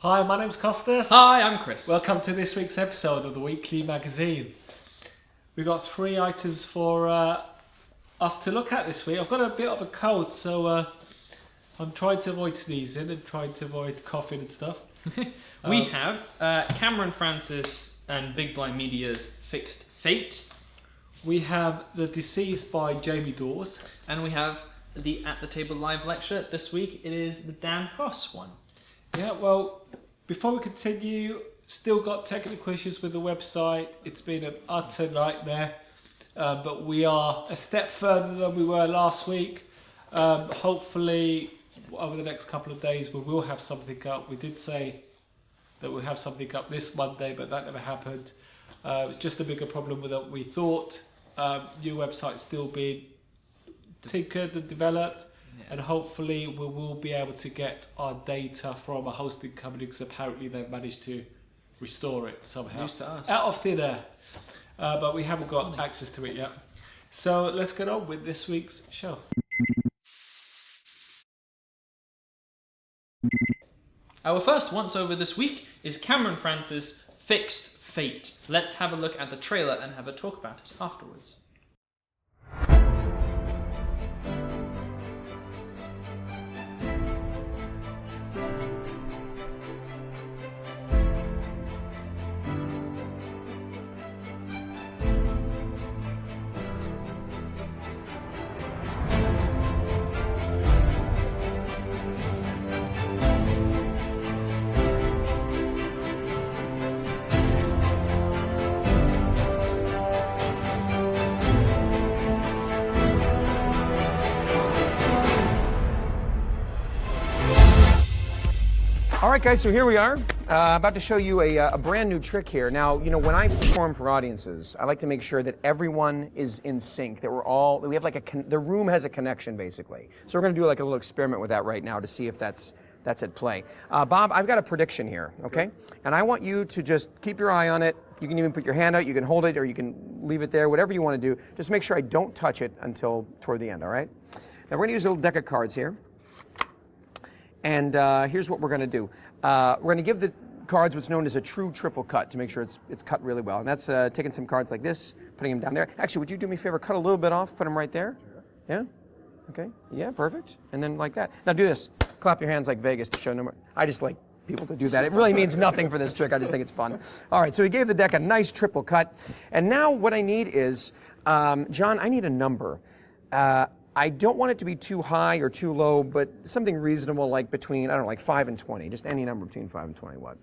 Hi, my name's Costas. Hi, I'm Chris. Welcome to this week's episode of the weekly magazine. We've got 3 items for us to look at this week. I've got a bit of a cold, so I'm trying to avoid sneezing and trying to avoid coughing and stuff. We have Cameron Francis and Big Blind Media's Fixed Fate. We have The Deceased by Jamie Daws. And we have the At the Table live lecture. This week it is the Dan Hauss one. Yeah, well, before we continue, still got technical issues with the website. It's been an utter nightmare, but we are a step further than we were last week. Hopefully, over the next couple of days, we will have something up. We did say that we'll have something up this Monday, but that never happened. It's just a bigger problem than we thought. New website's still being tinkered and developed. And hopefully we will be able to get our data from a hosting company, because apparently they've managed to restore it somehow. News to us. Out of thin air. But we haven't got access to it yet. So let's get on with this week's show. Our first once over this week is Cameron Francis' Fixed Fate. Let's have a look at the trailer and have a talk about it afterwards. All right, guys, so here we are, about to show you a brand new trick here. Now, you know, when I perform for audiences, I like to make sure that everyone is in sync, that we have like the room has a connection, basically. So we're gonna do like a little experiment with that right now to see if that's at play. Bob, I've got a prediction here, okay? And I want you to just keep your eye on it. You can even put your hand out, you can hold it, or you can leave it there, whatever you wanna do. Just make sure I don't touch it until toward the end, all right? Now we're gonna use a little deck of cards here. And here's what we're going to do. We're going to give the cards what's known as a true triple cut to make sure it's cut really well. And that's taking some cards like this, putting them down there. Actually, would you do me a favor? Cut a little bit off, put them right there. Yeah? Okay. Yeah, perfect. And then like that. Now do this. Clap your hands like Vegas to show number. I just like people to do that. It really means nothing for this trick. I just think it's fun. All right, so we gave the deck a nice triple cut. And now what I need is, John, I need a number. I don't want it to be too high or too low, but something reasonable, like between, I don't know, like 5 and 20. Just any number between 5 and 20. What?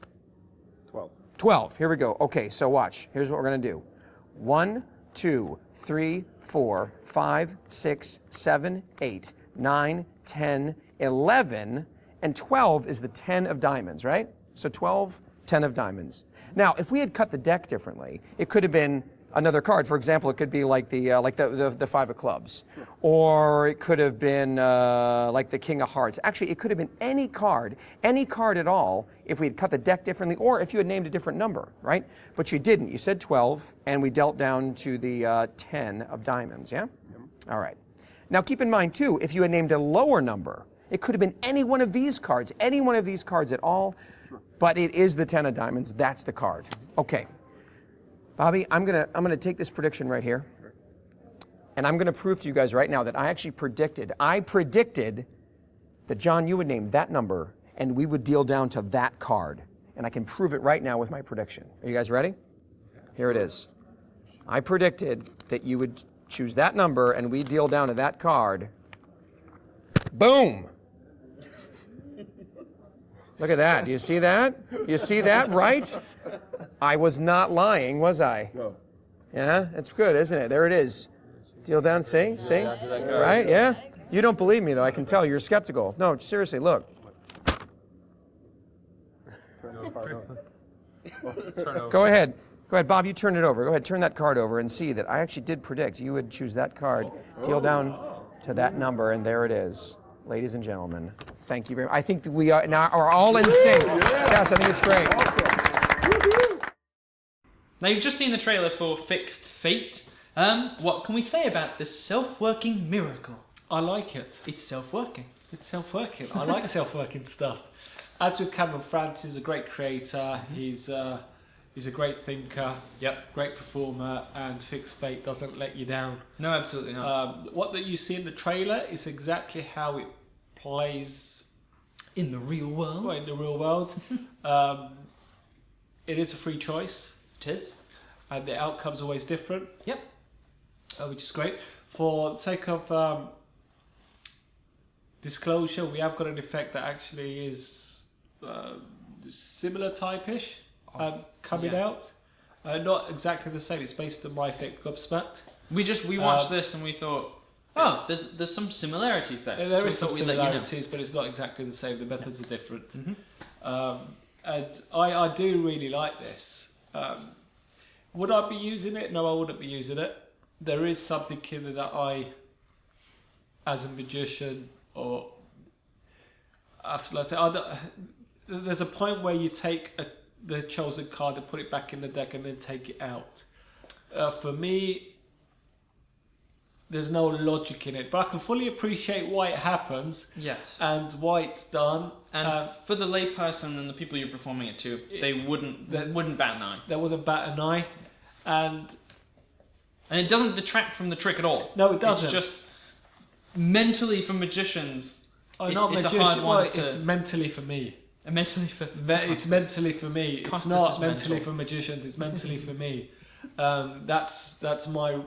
12. 12. Here we go. Okay, so watch. Here's what we're going to do. 1, 2, 3, 4, 5, 6, 7, 8, 9, 10, 11, and 12 is the 10 of diamonds, right? So 12, 10 of diamonds. Now, if we had cut the deck differently, it could have been another card. For example, it could be like the 5 of clubs, or it could have been like the King of Hearts. Actually, it could have been any card at all, if we had cut the deck differently, or if you had named a different number, right? But you didn't. You said 12, and we dealt down to the 10 of diamonds. Yeah. All right. Now keep in mind too, if you had named a lower number, it could have been any one of these cards, at all. But it is the 10 of diamonds. That's the card. Okay. Bobby, I'm gonna take this prediction right here, and I'm gonna prove to you guys right now that I actually predicted that, John, you would name that number, and we would deal down to that card. And I can prove it right now with my prediction. Are you guys ready? Here it is. I predicted that you would choose that number, and we deal down to that card. Boom! Look at that. Do you see that? You see that, right? I was not lying, was I? No. Yeah, it's good, isn't it? There it is. Deal down, see? Right, yeah? You don't believe me, though. I can tell you're skeptical. No, seriously, look. Go ahead. Go ahead, Bob, you turn it over. Go ahead, turn that card over and see that I actually did predict you would choose that card, deal down to that number, and there it is. Ladies and gentlemen, thank you very much. I think that we are now all in sync. Yes, I think it's great. Now you've just seen the trailer for Fixed Fate. What can we say about this self-working miracle? I like it. It's self-working. It's self-working. I like self-working stuff. as with Cameron Francis, he's a great creator. He's a great thinker. Yep. Great performer, and Fixed Fate doesn't let you down. No, absolutely not. What that you see in the trailer is exactly how it plays In the real world. in the real world. It is a free choice. It is. And the outcome's always different. Yep. Which is great. For the sake of disclosure, we have got an effect that actually is similar type-ish coming out. Not exactly the same. It's based on my effect Gobsmacked. We watched this and we thought, there's some similarities there. There is some similarities, but it's not exactly the same. The methods are different. And I do really like this. Would I be using it? No, I wouldn't be using it. There is something in there that I, as a magician, or let's say, there's a point where you take the chosen card and put it back in the deck and then take it out. For me, there's no logic in it, but I can fully appreciate why it happens. Yes. And why it's done. And for the layperson and the people you're performing it to, they wouldn't bat an eye. They wouldn't bat an eye. And it doesn't detract from the trick at all. No, it doesn't. It's just mentally for magicians. Oh, it's a hard one. It's mentally for me. Mentally for. It's mentally for me. Costas it's not is mentally mental. for magicians. It's mentally for me. That's my.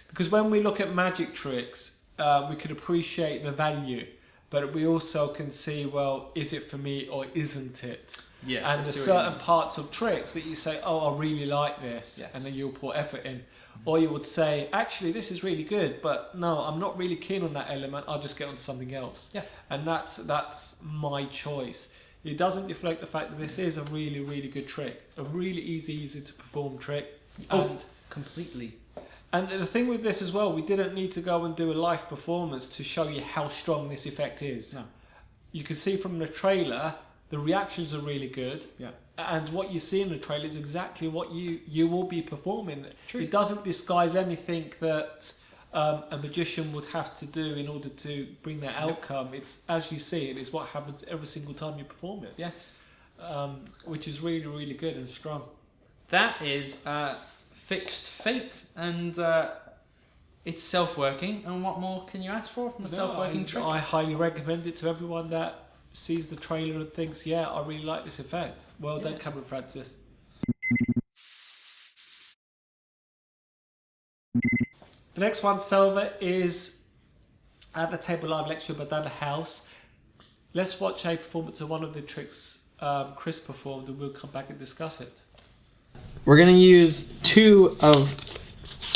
Because when we look at magic tricks, we can appreciate the value, but we also can see, well, is it for me or isn't it? Yes, and there's certain parts of tricks that you say, oh, I really like this, and then you'll put effort in. Or you would say, actually, this is really good, but no, I'm not really keen on that element. I'll just get onto something else. Yeah. And that's my choice. It doesn't reflect the fact that this is a really, really good trick, a really easy to perform trick. And completely. And the thing with this as well, we didn't need to go and do a live performance to show you how strong this effect is. No. You can see from the trailer, the reactions are really good. Yeah. And what you see in the trailer is exactly what you will be performing. True. It doesn't disguise anything that a magician would have to do in order to bring that outcome. It's as you see it, it's what happens every single time you perform it. Yes. Which is really, really good and strong. That is Fixed Fate, and it's self-working. And what more can you ask for from a self-working trick? I highly recommend it to everyone that sees the trailer and thinks, yeah, I really like this effect. Well done, Cameron Francis. The next one, Silver, is At the Table Live lecture by Dan Hauss. Let's watch a performance of one of the tricks Chris performed, and we'll come back and discuss it. We're going to use two of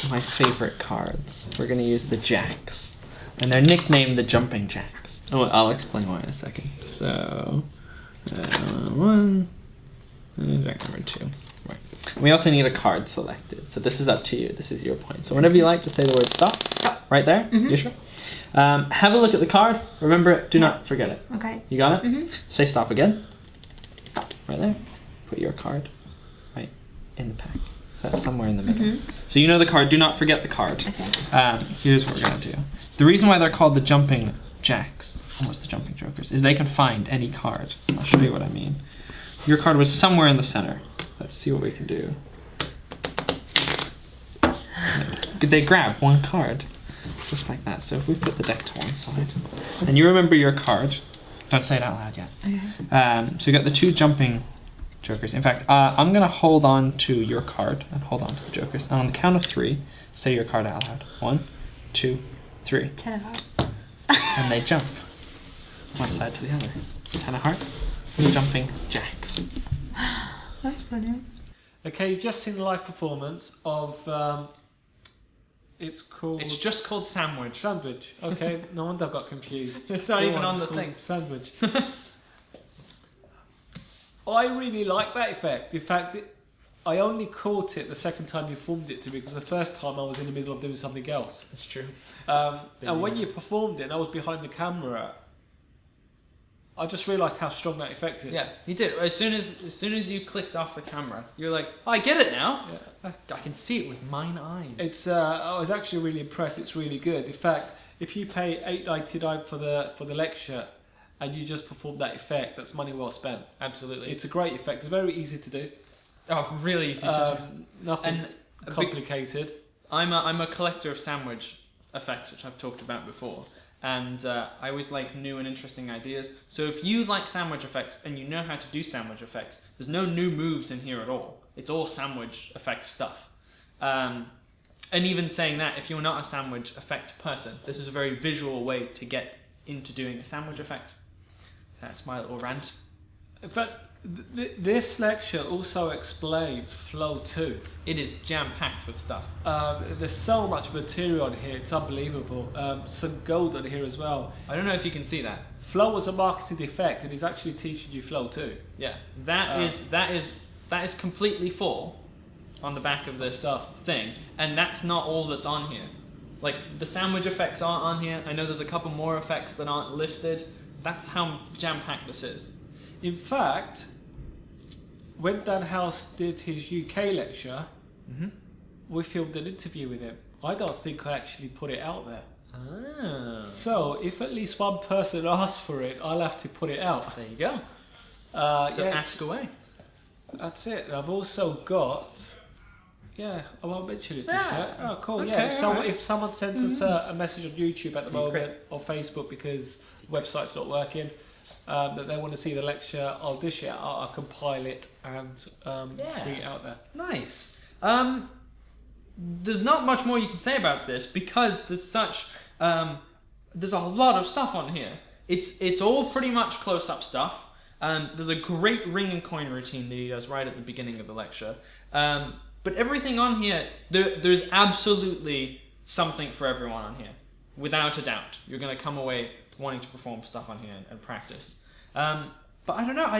my favorite cards. We're going to use the Jacks, and they're nicknamed the Jumping Jacks. Oh, I'll explain why in a second. So, one, and Jack number two. Right. We also need a card selected. So this is up to you. This is your point. So whenever you like, just say the word stop. Stop. Right there. Mm-hmm. You sure? Have a look at the card. Remember it. Do not forget it. Okay. You got it? Mm-hmm. Say stop again. Stop. Right there. Put your card right in the pack. That's somewhere in the middle. Mm-hmm. So you know the card. Do not forget the card. Okay. Here's what we're going to do. The reason why they're called the Jumping Jacks, almost the Jumping Jokers, is they can find any card. I'll show you what I mean. Your card was somewhere in the center. Let's see what we can do. They grab one card, just like that. So if we put the deck to one side, and you remember your card, don't say it out loud yet. Okay. So we got the two Jumping Jokers. In fact, I'm going to hold on to your card and hold on to the Jokers. And on the count of three, say your card out loud. 1, 2, 3. 10 of hearts. And they jump one side to the other. 10 of hearts. Jumping Jacks. That's funny. Okay, you've just seen a live performance of, it's called... It's just called Sandwich. Sandwich. Okay, no wonder I got confused. It's not even on the thing. Sandwich. I really like that effect. In fact, I only caught it the second time you performed it to me, because the first time I was in the middle of doing something else. That's true. And when you performed it and I was behind the camera, I just realised how strong that effect is. Yeah, you did. As soon as you clicked off the camera, you're like, oh, I get it now. Yeah. I can see it with mine eyes. It's. I was actually really impressed. It's really good. In fact, if you pay $8.99 for the lecture, and you just perform that effect, that's money well spent. Absolutely. It's a great effect. It's very easy to do. Oh, really easy to do. Nothing complicated. I'm a collector of sandwich effects, which I've talked about before, and I always like new and interesting ideas. So if you like sandwich effects and you know how to do sandwich effects, there's no new moves in here at all. It's all sandwich effect stuff. And even saying that, if you're not a sandwich effect person, this is a very visual way to get into doing a sandwich effect. That's my little rant. But this lecture also explains flow 2. It is jam-packed with stuff. There's so much material on here, it's unbelievable. Some gold on here as well. I don't know if you can see that. Flow was a marketed effect, and he's actually teaching you flow 2. Yeah, that is completely full on the back of this thing, and that's not all that's on here. Like, the sandwich effects aren't on here. I know there's a couple more effects that aren't listed. That's how jam-packed this is. In fact, when Dan Hauss did his UK lecture, we filmed an interview with him. I don't think I actually put it out there. Ah. So, if at least one person asks for it, I'll have to put it out. There you go. So yeah, ask away. That's it. I've also got... Yeah, I won't mention it just yet. Oh, cool. Okay, Yeah, if someone sends us a message on YouTube at the moment, Secret. or Facebook, because the website's not working, that they want to see the lecture, I'll dish it out, I'll compile it, and bring it out there. Nice. There's not much more you can say about this because there's such there's a lot of stuff on here. It's all pretty much close-up stuff. There's a great ring and coin routine that he does right at the beginning of the lecture. But everything on here, there's absolutely something for everyone on here, without a doubt. You're going to come away wanting to perform stuff on here and practice. But I don't know.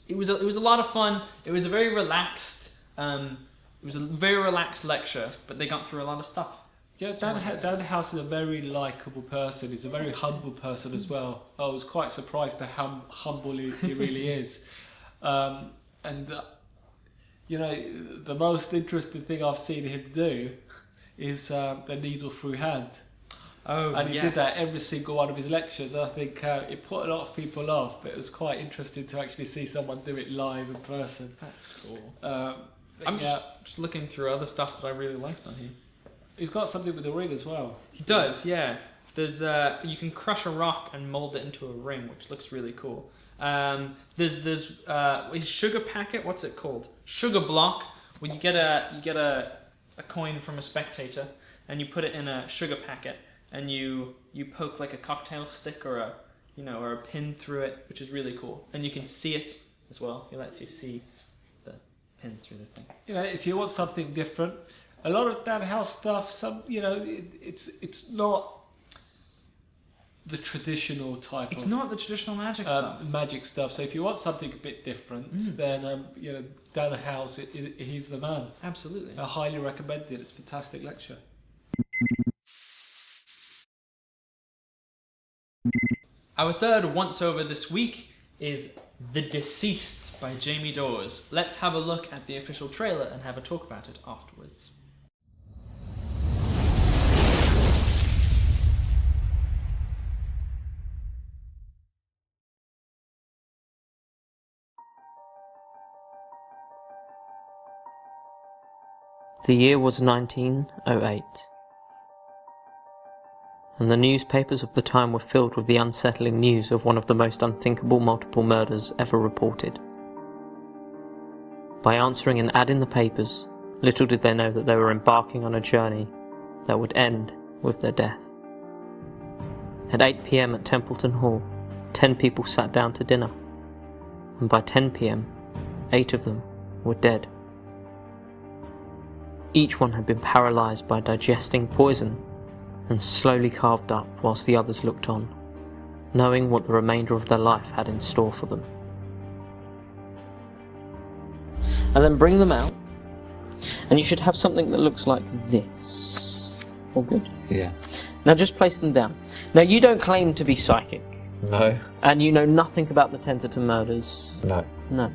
It was a lot of fun. It was a very relaxed. It was a very relaxed lecture, but they got through a lot of stuff. Yeah, Dan Hauss is a very likeable person. He's a very humble person as well. I was quite surprised at how humble he really is. You know, the most interesting thing I've seen him do is the needle through hand. Oh, and he did that every single one of his lectures. I think it put a lot of people off, but it was quite interesting to actually see someone do it live in person. That's cool. I'm yeah, just looking through other stuff that I really liked on here. he's got something with the ring as well. He does, yeah. There's you can crush a rock and mold it into a ring, which looks really cool. There's his sugar packet. What's it called? Sugar block. When you get a coin from a spectator, and you put it in a sugar packet, and you poke like a cocktail stick or a pin through it, which is really cool. And you can see it as well. He lets you see the pin through the thing. You know, if you want something different, a lot of Dan Hauss stuff. It's not the traditional type. It's of not the traditional magic stuff. Magic stuff. So if you want something a bit different, then Dan Hauss, he's the man. Absolutely. I highly recommend it. It's a fantastic lecture. Our third once-over this week is The Deceased by Jamie Daws. Let's have a look at the official trailer and have a talk about it afterwards. The year was 1908, and the newspapers of the time were filled with the unsettling news of one of the most unthinkable multiple murders ever reported. By answering an ad in the papers, little did they know that they were embarking on a journey that would end with their death. At 8 p.m. at Templeton Hall, 10 people sat down to dinner, and by 10 p.m, 8 of them were dead. Each one had been paralysed by digesting poison and slowly carved up whilst the others looked on, knowing what the remainder of their life had in store for them. And then bring them out, and you should have something that looks like this. All good? Yeah. Now just place them down. Now you don't claim to be psychic, No. and you know nothing about the Tenterton murders. No. No. Now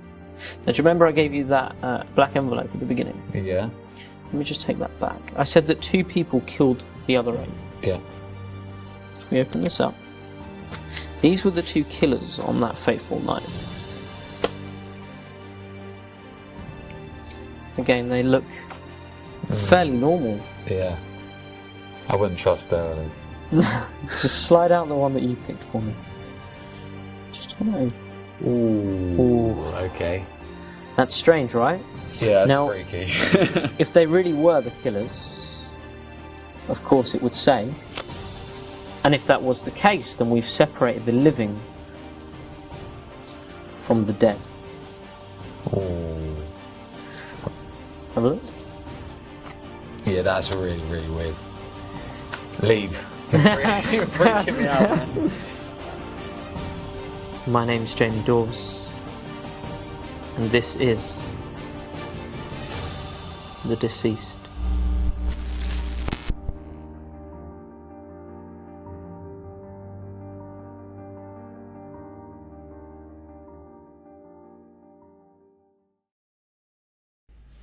do you remember I gave you that black envelope at the beginning? Yeah. Let me just take that back. I said that 2 people killed the other 8. Yeah. We open this up. These were the two killers on that fateful night. Again, they look fairly normal. Yeah. I wouldn't trust her. Just slide out the one that you picked for me. Just know. Ooh. Okay. That's strange, right? Yeah, that's Now, freaky. if they really were the killers, of course it would say. And if that was the case, then we've separated the living from the dead. Ooh. Have a look. Yeah, that's really, really weird. Leave. You're freaking me out, man. My name's Jamie Daws, and this is The Deceased.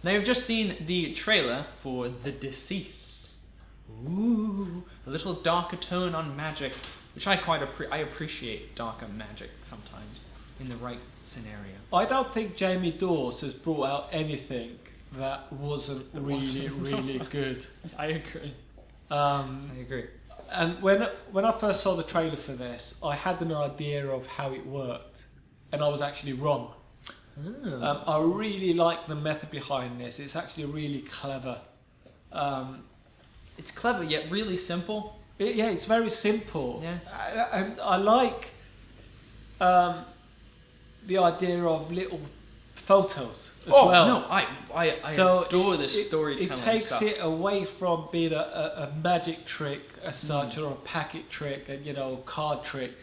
Now you've just seen the trailer for The Deceased. Ooh, a little darker tone on magic, which I appreciate darker magic sometimes in the right scenario. I don't think Jamie Daws has brought out anything that wasn't really good. I agree. I agree. And when I first saw the trailer for this, I had an idea of how it worked, and I was actually wrong. I really like the method behind this. It's actually really clever. It's clever yet really simple. It's very simple. Yeah. And I like the idea of little photos as well. No, I adore this storytelling It takes stuff. it away from being a magic trick as such, or a packet trick, and card trick.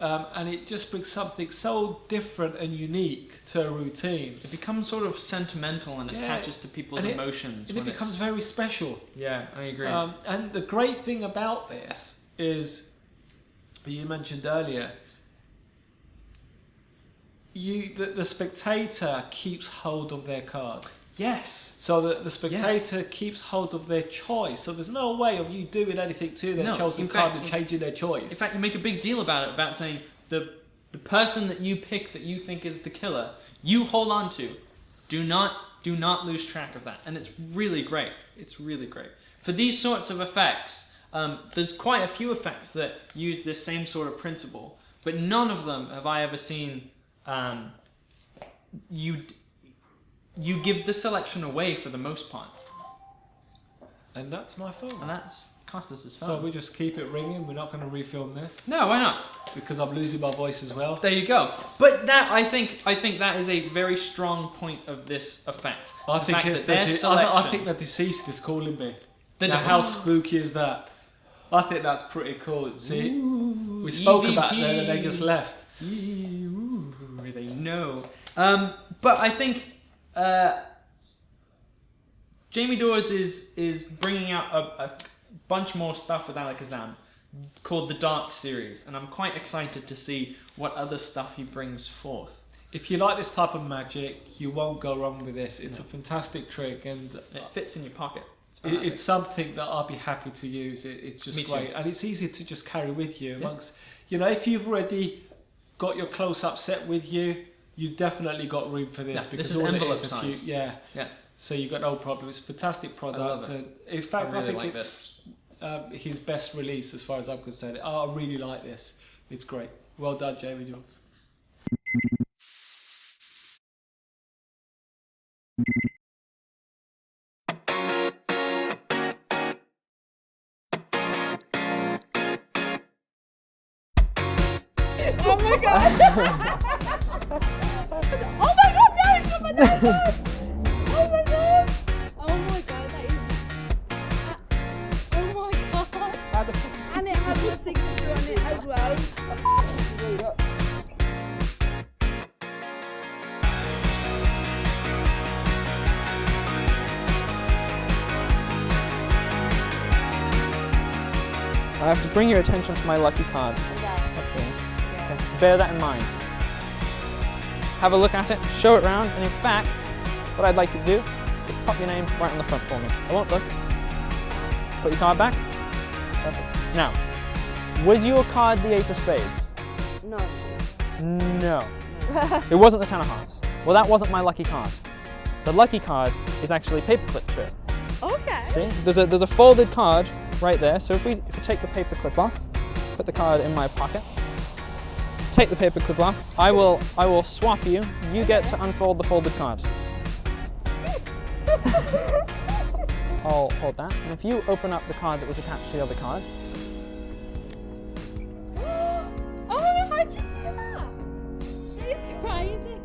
And it just brings something so different and unique to a routine. It becomes sort of sentimental and attaches to people's emotions. And it becomes very special. Yeah, I agree. And the great thing about this is, you mentioned earlier, the spectator keeps hold of their card. Yes. So the spectator keeps hold of their choice. So there's no way of you doing anything to their chosen card and changing their choice. In fact, you make a big deal about it, about saying the person that you pick that you think is the killer, you hold on to. Do not lose track of that. And it's really great. It's really great. For these sorts of effects, there's quite a few effects that use this same sort of principle, but none of them have I ever seen you give the selection away for the most part. And that's my phone. And that's Costas' phone. So we just keep it ringing. We're not going to refilm this. No, why not? Because I'm losing my voice as well. There you go. But that I think that is a very strong point of this effect. I think the deceased is calling me. Now, how spooky is that? I think that's pretty cool. See, we spoke about them and they just left. They know. But I think Jamie Daws is bringing out a bunch more stuff with Alakazam called the Dark Series, and I'm quite excited to see what other stuff he brings forth. If you like this type of magic, you won't go wrong with this. It's a fantastic trick, and it fits in your pocket. It's something that I'll be happy to use. It's just Me too. great, and it's easy to just carry with you. Amongst, if you've already got your close-up set with you, you definitely got room for this. Yeah, because this is all envelope it is size. Yeah. So you got no problem. It's a fantastic product. I love it. And in fact, I really think like it's his best release as far as I'm concerned. I really like this. It's great. Well done, Jamie Daws. Oh my god! Oh my god, no, it's on my nose! Oh my god! Oh my god, that is... oh my god! And it has your signature on it as well. I have to bring your attention to my lucky card. Bear that in mind. Have a look at it, show it round, and in fact, what I'd like you to do is pop your name right on the front for me. I won't look. Put your card back. Perfect. Now, was your card the Ace of Spades? No. No. It wasn't the 10 of hearts. Well, that wasn't my lucky card. The lucky card is actually paperclip trick. Okay. See, there's a folded card right there. So if we take the paperclip off, put the card in my pocket, take the paperclip off, I will swap you. You get to unfold the folded card. I'll hold that, and if you open up the card that was attached to the other card. Oh my god, how'd you see that? It's crazy.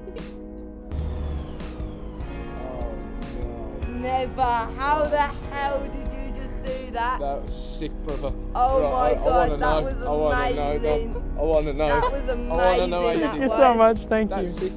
Never. How the hell did you just do that? That was sick, brother. Oh Right, my god, that know. was I wanna know, amazing. Dom. I want to know. That was I want to know how amazing. you that did Thank you was. so much. Thank That's you. sick.